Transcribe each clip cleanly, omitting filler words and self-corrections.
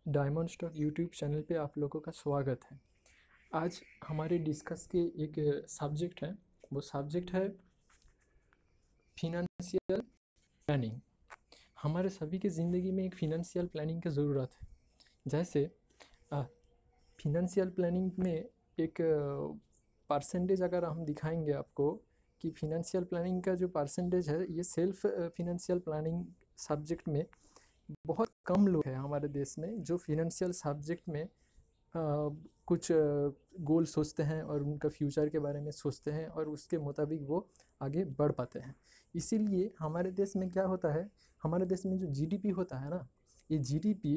Diamond stock YouTube channel पे आप लोगों का स्वागत है। आज हमारे डिस्कस के एक सब्जेक्ट है, वो सब्जेक्ट है फिनंशियल प्लानिंग। हमारे सभी की ज़िंदगी में एक फिनंशियल प्लानिंग की ज़रूरत है। जैसे फिनंशियल प्लानिंग में एक परसेंटेज अगर हम दिखाएंगे आपको कि फिनंशियल प्लानिंग का जो परसेंटेज है, ये सेल्फ फिनंशियल प्लानिंग सब्जेक्ट में बहुत कम लोग हैं हमारे देश में जो फिनंशियल सब्जेक्ट में कुछ गोल सोचते हैं और उनका फ्यूचर के बारे में सोचते हैं और उसके मुताबिक वो आगे बढ़ पाते हैं। इसीलिए हमारे देश में क्या होता है, हमारे देश में जो जीडीपी होता है ना, ये जीडीपी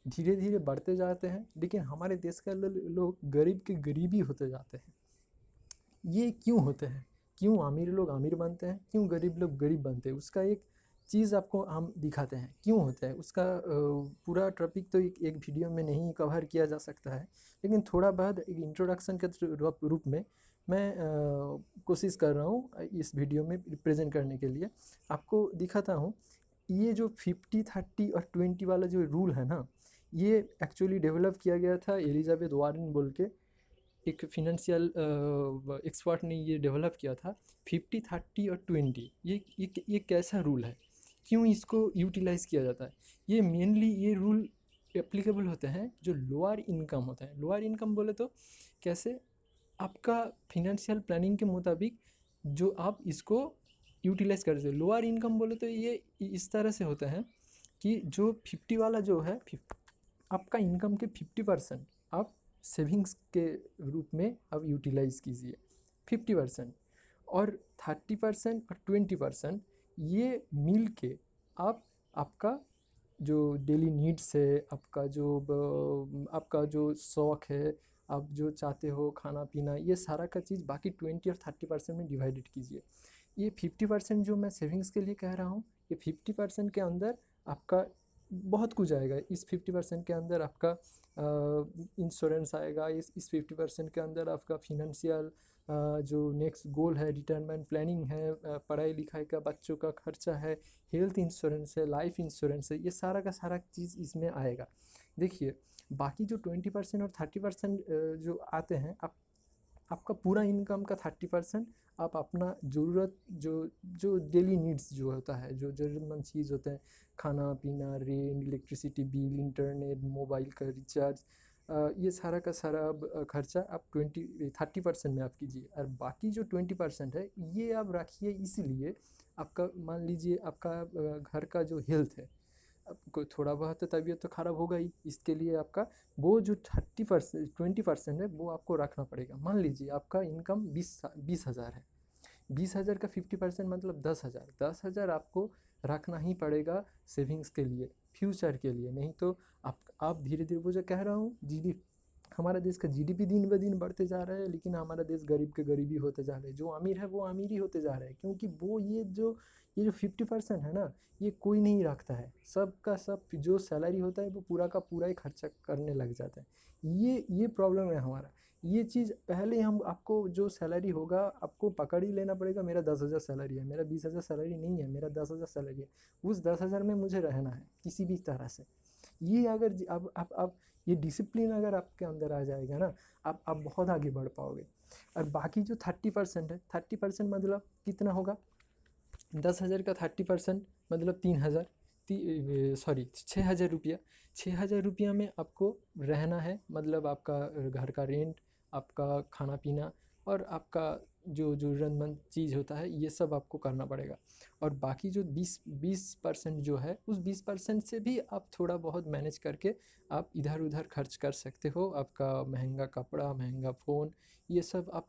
धीरे धीरे बढ़ते जाते हैं, लेकिन हमारे देश का लोग गरीब के गरीबी होते जाते हैं। ये क्यों होते हैं? क्यों अमीर लोग अमीर बनते हैं, क्यों गरीब लोग गरीब बनते हैं? उसका एक चीज़ आपको हम दिखाते हैं क्यों होता है। उसका पूरा टॉपिक तो एक वीडियो में नहीं कवर किया जा सकता है, लेकिन थोड़ा बहुत एक इंट्रोडक्शन के रूप में मैं कोशिश कर रहा हूँ इस वीडियो में रिप्रेजेंट करने के लिए। आपको दिखाता हूँ ये जो 50-30 और 20 वाला जो रूल है ना, ये एक्चुअली डेवलप किया गया था एलिजाबेथ वार्रेन बोल के एक फिनंशियल एक्सपर्ट ने ये डेवलप किया था। 50-30 और 20 ये कैसा रूल है, क्यों इसको यूटिलाइज़ किया जाता है? ये मेनली ये रूल एप्लीकेबल होते हैं जो लोअर इनकम होता है। लोअर इनकम बोले तो कैसे, आपका फिनंशियल प्लानिंग के मुताबिक जो आप इसको यूटिलाइज़ कर सकते हो। लोअर इनकम बोले तो ये इस तरह से होता है कि जो 50 वाला जो है, आपका इनकम के 50% आप सेविंग्स के रूप में आप यूटिलाइज़ कीजिए 50%, और 30% और 20% ये मिल के आप आपका जो डेली नीड्स है, आपका जो शौक़ है, आप जो चाहते हो खाना पीना, ये सारा का चीज़ बाकी 20 और 30% में डिवाइडेड कीजिए। ये 50% जो मैं सेविंग्स के लिए कह रहा हूँ, ये 50% के अंदर आपका बहुत कुछ आएगा। इस 50% के अंदर आपका इंश्योरेंस आएगा, इस 50% के अंदर आपका फिनंशियल जो नेक्स्ट गोल है, रिटायरमेंट प्लानिंग है, पढ़ाई लिखाई का बच्चों का खर्चा है, हेल्थ इंश्योरेंस है, लाइफ इंश्योरेंस है, ये सारा का सारा चीज़ इसमें आएगा। देखिए बाकी जो 20% और 30% जो आते हैं, आपका पूरा इनकम का 30% आप अपना ज़रूरत जो जो डेली नीड्स जो होता है, जो ज़रूरतमंद चीज़ होते हैं, खाना पीना, rent, electricity bill, internet, mobile का रिचार्ज, ये सारा का सारा खर्चा आप 30% में आप कीजिए। और बाकी जो 20% है ये आप रखिए, इसीलिए आपका मान लीजिए आपका घर का जो हेल्थ है, आपको थोड़ा बहुत तो तबीयत तो ख़राब होगा ही, इसके लिए आपका वो जो 20% है वो आपको रखना पड़ेगा। मान लीजिए आपका इनकम 20,000 है, 20,000 का 50% मतलब 10,000, 10,000 आपको रखना ही पड़ेगा सेविंग्स के लिए, फ्यूचर के लिए। नहीं तो आप धीरे धीरे, वो जो कह रहा हूँ, जीडी हमारा देश का जीडीपी दिन ब दिन बढ़ते जा रहा है, लेकिन हमारा देश गरीब के गरीबी होते जा रहे हैं। जो अमीर है वो अमीर ही होते जा रहे हैं, क्योंकि वो ये जो 50% है ना, ये कोई नहीं रखता है। सब का सब जो सैलरी होता है वो पूरा का पूरा ही खर्चा करने लग जाता है। ये प्रॉब्लम है हमारा। ये चीज़ पहले हम आपको जो सैलरी होगा आपको पकड़ ही लेना पड़ेगा। मेरा 10,000 सैलरी है, मेरा 20,000 सैलरी नहीं है, मेरा 10,000 सैलरी है। उस 10,000 में मुझे रहना है किसी भी तरह से। ये अगर अब ये डिसिप्लिन अगर आपके अंदर आ जाएगा ना, आप बहुत आगे बढ़ पाओगे। और बाकी जो 30% है, 30% मतलब कितना होगा? 10,000 का 30% मतलब 3,000, 6,000 रुपया। 6,000 रुपया में आपको रहना है, मतलब आपका घर का रेंट, आपका खाना पीना और आपका जो ज़रूरतमंद चीज़ होता है, ये सब आपको करना पड़ेगा। और बाकी जो 20% जो है, उस 20% से भी आप थोड़ा बहुत मैनेज करके आप इधर उधर खर्च कर सकते हो। आपका महंगा कपड़ा, महंगा फ़ोन, ये सब आप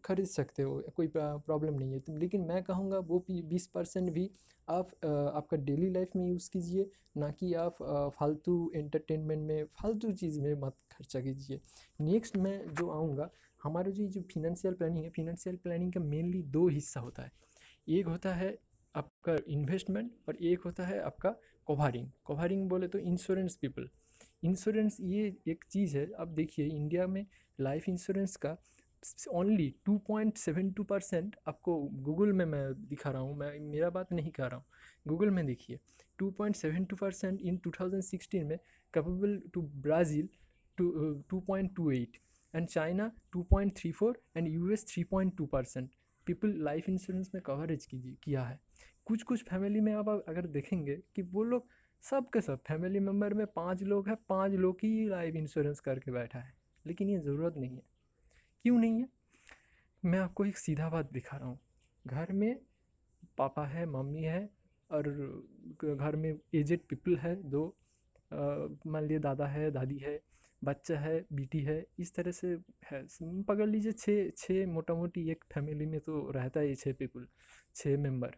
खरीद सकते हो, कोई प्रॉब्लम नहीं है। तो लेकिन मैं कहूँगा वो 20% भी आप आपका डेली लाइफ में यूज़ कीजिए, ना कि आप फालतू एंटरटेनमेंट में, फालतू चीज़ में मत खर्चा कीजिए। नेक्स्ट मैं जो आऊँगा, हमारे जो फिनंशियल प्लानिंग है, फिनंशियल प्लानिंग का मेनली 2 हिस्सा होता है। एक होता है आपका इन्वेस्टमेंट और एक होता है आपका कवरिंग। कवरिंग बोले तो इंश्योरेंस पीपल। इंश्योरेंस ये एक चीज़ है, अब देखिए इंडिया में लाइफ इंश्योरेंस का ओनली 2.72% आपको गूगल में मैं दिखा रहा हूँ, मैं मेरा बात नहीं कर रहा हूँ, गूगल में देखिए 2.72% इन 2016 में, capable to Brazil 2.28 and China 2.34 and US 3.2% people life insurance में कवरेज किया है। कुछ कुछ फैमिली में आप अगर देखेंगे कि वो लोग सब के सब फैमिली मेम्बर में 5 लोग हैं, 5 लोग ही लाइफ इंश्योरेंस करके बैठा है, लेकिन ये ज़रूरत नहीं है। क्यों नहीं है? मैं आपको एक सीधा बात दिखा रहा हूँ। घर में पापा है, मम्मी है, और घर में एजेड पीपल है दो, मान लीजिए दादा है, दादी है, बच्चा है, बेटी है, इस तरह से है। पकड़ लीजिए छः छः मोटा मोटी एक फैमिली में तो रहता है, 6 पीपल, 6 मेंबर।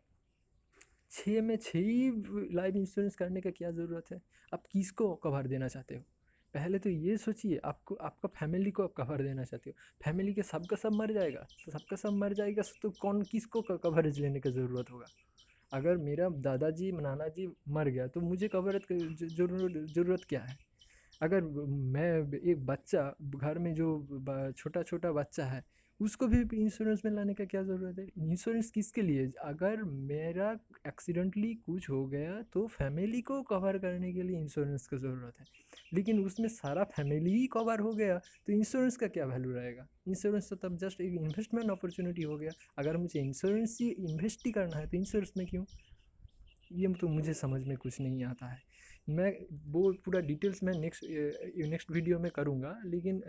6 में 6 ही लाइफ इंश्योरेंस करने का क्या ज़रूरत है? आप किसको कवर देना चाहते हो? पहले तो ये सोचिए, आपको आपका फैमिली को आप कवर देना चाहते हो। फैमिली के सबका सब मर जाएगा, तो सबका सब मर जाएगा तो कौन किसको कवरेज लेने का ज़रूरत होगा? अगर मेरा दादाजी नाना जी मर गया तो मुझे कवरेज की ज़रूरत क्या है? अगर मैं एक बच्चा घर में जो छोटा छोटा बच्चा है, उसको भी इंश्योरेंस में लाने का क्या ज़रूरत है? इंश्योरेंस किसके लिए? अगर मेरा एक्सीडेंटली कुछ हो गया तो फैमिली को कवर करने के लिए इंश्योरेंस की ज़रूरत है, लेकिन उसमें सारा फैमिली ही कवर हो गया तो इंश्योरेंस का क्या वैल्यू रहेगा? इंश्योरेंस तो तब जस्ट एक इन्वेस्टमेंट अपॉर्चुनिटी हो गया। अगर मुझे इंश्योरेंस ही इन्वेस्ट ही करना है तो इंश्योरेंस में क्यों? ये तो मुझे समझ में कुछ नहीं आता है। मैं वो पूरा डिटेल्स मैं नेक्स्ट वीडियो में करूँगा, लेकिन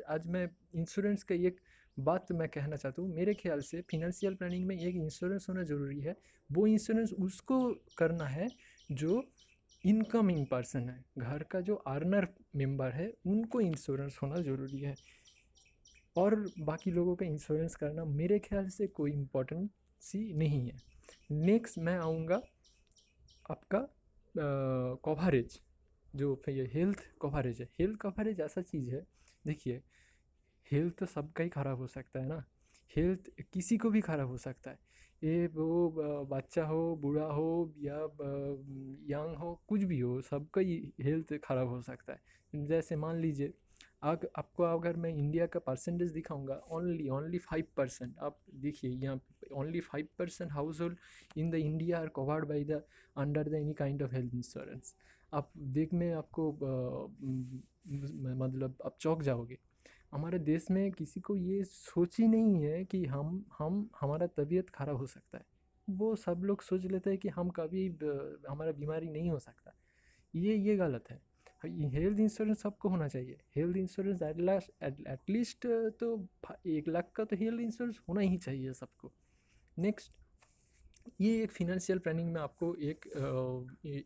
आज मैं इंश्योरेंस का एक बात मैं कहना चाहता हूँ। मेरे ख्याल से फिनंशियल प्लानिंग में एक इंश्योरेंस होना ज़रूरी है। वो इंश्योरेंस उसको करना है जो इनकमिंग पर्सन है, घर का जो अर्नर मेंबर है, उनको इंश्योरेंस होना ज़रूरी है। और बाकी लोगों का इंश्योरेंस करना मेरे ख्याल से कोई इम्पोर्टेंट सी नहीं है। नेक्स्ट मैं आऊँगा आपका कवरेज, जो ये हेल्थ कवरेज है। हेल्थ कवरेज ऐसा चीज़ है, देखिए हेल्थ तो सबका ही ख़राब हो सकता है ना। हेल्थ किसी को भी ख़राब हो सकता है, ये वो बच्चा हो, बूढ़ा हो, या यंग हो, कुछ भी हो, सबका ही हेल्थ ख़राब हो सकता है। जैसे मान लीजिए आपको अगर मैं इंडिया का परसेंटेज दिखाऊंगा, ओनली 5%, आप देखिए यहाँ पे only 5% household in the India are covered by the under the any kind of health insurance. आप देख में आपको मतलब आप चौंक जाओगे। हमारे देश में किसी को ये सोच ही नहीं है कि हम हमारा तबीयत खराब हो सकता है। वो सब लोग सोच लेते हैं कि हम कभी हमारा बीमारी नहीं हो सकता। ये गलत है। हेल्थ इंश्योरेंस सबको होना चाहिए। हेल्थ इंश्योरेंस एटलीस्ट तो 1 लाख का तो हेल्थ इंश्योरेंस होना ही चाहिए सबको। नेक्स्ट, ये एक फिनेंशियल प्लानिंग में आपको एक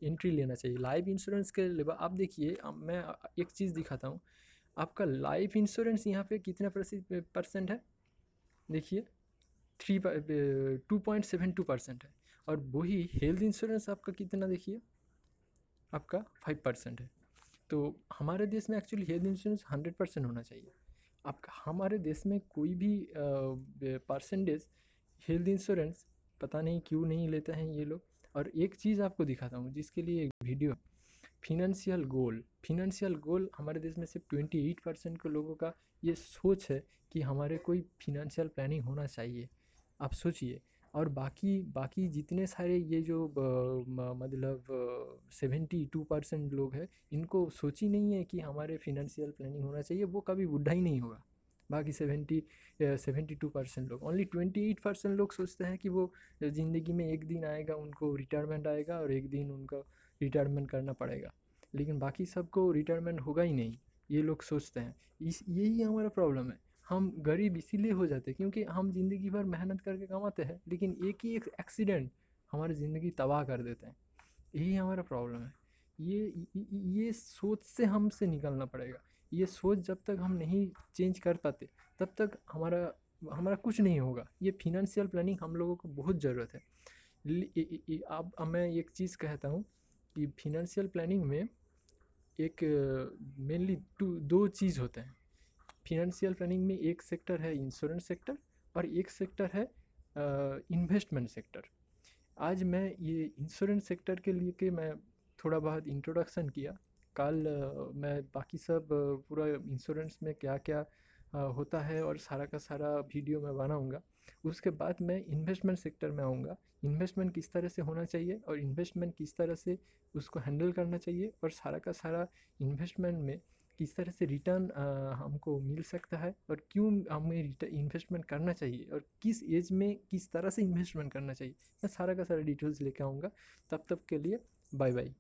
एंट्री लेना चाहिए। लाइफ इंश्योरेंस के लिए आप देखिए, मैं एक चीज़ दिखाता हूँ। आपका लाइफ इंश्योरेंस यहाँ पे कितने परसेंट है? देखिए 2.72% है, और वही हेल्थ इंश्योरेंस आपका कितना, देखिए आपका 5% है। तो हमारे देश में एक्चुअली हेल्थ इंश्योरेंस 100% होना चाहिए। आपका हमारे देश में कोई भी परसेंटेज हेल्थ इंश्योरेंस पता नहीं क्यों नहीं लेते हैं ये लोग। और एक चीज़ आपको दिखाता हूँ जिसके लिए एक वीडियो, फिनेंशियल गोल हमारे देश में सिर्फ 28% के लोगों का ये सोच है कि हमारे कोई फिनेंशियल प्लानिंग होना चाहिए। आप सोचिए, और बाकी बाकी जितने सारे ये जो मतलब 72% लोग हैं, इनको सोच ही नहीं है कि हमारे फिनेंशियल प्लानिंग होना चाहिए। वो कभी बुढ़ा ही नहीं होगा। बाकी 72% लोग, ओनली 28% लोग सोचते हैं कि वो ज़िंदगी में एक दिन आएगा, उनको रिटायरमेंट आएगा और एक दिन उनको रिटायरमेंट करना पड़ेगा, लेकिन बाकी सबको रिटायरमेंट होगा ही नहीं, ये लोग सोचते हैं। यही हमारा प्रॉब्लम है। हम गरीब इसीलिए हो जाते हैं क्योंकि हम ज़िंदगी भर मेहनत करके कमाते हैं, लेकिन एक ही एक एक्सीडेंट हमारी ज़िंदगी तबाह कर देते हैं। यही हमारा प्रॉब्लम है। ये सोच से हमसे निकलना पड़ेगा। ये सोच जब तक हम नहीं चेंज कर पाते, तब तक हमारा हमारा कुछ नहीं होगा। ये फिनेंशियल प्लानिंग हम लोगों को बहुत ज़रूरत है। अब मैं एक चीज़ कहता हूँ कि फिनेंशियल प्लानिंग में एक मेनली दो चीज़ होते हैं। फिनेंशियल प्लानिंग में एक सेक्टर है इंश्योरेंस सेक्टर, और एक सेक्टर है इन्वेस्टमेंट सेक्टर। आज मैं ये इंश्योरेंस सेक्टर के लिए कि मैं थोड़ा बहुत इंट्रोडक्शन किया। कल मैं बाकी सब पूरा इंश्योरेंस में क्या क्या होता है और सारा का सारा वीडियो मैं बनाऊंगा। उसके बाद मैं इन्वेस्टमेंट सेक्टर में आऊँगा। इन्वेस्टमेंट किस तरह से होना चाहिए और इन्वेस्टमेंट किस तरह से उसको हैंडल करना चाहिए, और सारा का सारा इन्वेस्टमेंट में किस तरह से रिटर्न हमको मिल सकता है, और क्यों हमें इन्वेस्टमेंट करना चाहिए, और किस एज में किस तरह से इन्वेस्टमेंट करना चाहिए, मैं सारा का सारा डिटेल्स लेके आऊँगा। तब तक के लिए बाय बाय।